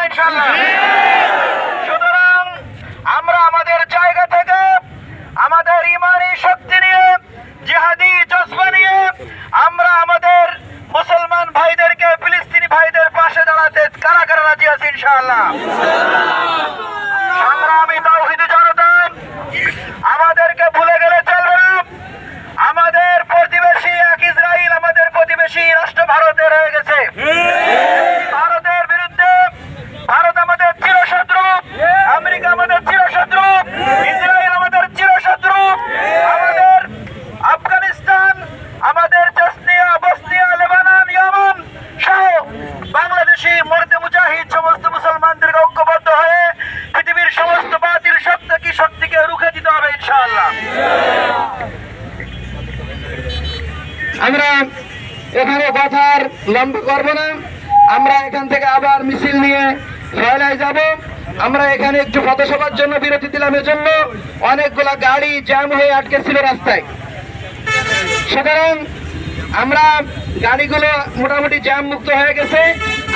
ইনশাআল্লাহ। সুতরাং আমরা আমাদের জায়গা থেকে আমাদের ইমানি শক্তি নিয়ে, জিহাদি জজবা নিয়ে আমরা আমাদের মুসলমান ভাইদেরকে, ফিলিস্তিনি ভাইদের পাশে দাঁড়াতে কারা কারা রাজি আছে ইনশাআল্লাহ। সংগ্রামী তাওহীদি জনতা, আমাদেরকে ভুলে গেলে চলবে না। আমাদের প্রতিবেশী এক ইসরায়েল আমাদের প্রতিবেশী রাষ্ট্র ভারতে রয়ে গেছে। ভারতের বিরুদ্ধে ভারত আমাদের চিরশত্রু, আমেরিকা আমাদের চিরশত্রু, ইসরায়েল আমাদের চিরশত্রু, আমাদের আফগানিস্তান, আমাদের জসনিয়া, বসনিয়া, লেবানন, ইয়েমেন সহ বাংলাদেশি মর্দে মুজাহিদ সমস্ত মুসলমানদেরকে ঐক্যবদ্ধ হয়ে পৃথিবীর সমস্ত বাতিল শক্তিকে রুখে দিতে হবে ইনশাআল্লাহ। আমরা এখানে কথার লম্বা করব না, আমরা এখান থেকে আবার মিছিল নিয়ে রয়লায় যাব। আমরা এখানে একটু পথসভার জন্য বিরতি দিলাম, এজন্য অনেকগুলা গাড়ি জ্যাম হয়ে আটকে ছিল রাস্তায়। সুতরাং আমরা গাড়িগুলো মোটামুটি জ্যাম মুক্ত হয়ে গেছে।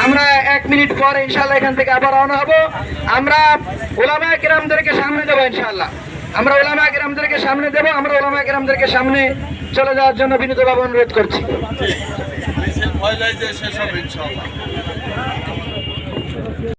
আমরা 1 মিনিট পরে ইনশাআল্লাহ এখান থেকে আবার রওনা হব। আমরা উলামায়ে কেরামদেরকে সামনে দেবো ইনশাআল্লাহ। আমরা উলামায়ে কেরামদেরকে সামনে দেবো। আমরা উলামায়ে কেরামদেরকে সামনে চলে যাওয়ার জন্য বিনীতভাবে অনুরোধ করছি। শেষ হবে ইনশাআল্লাহ।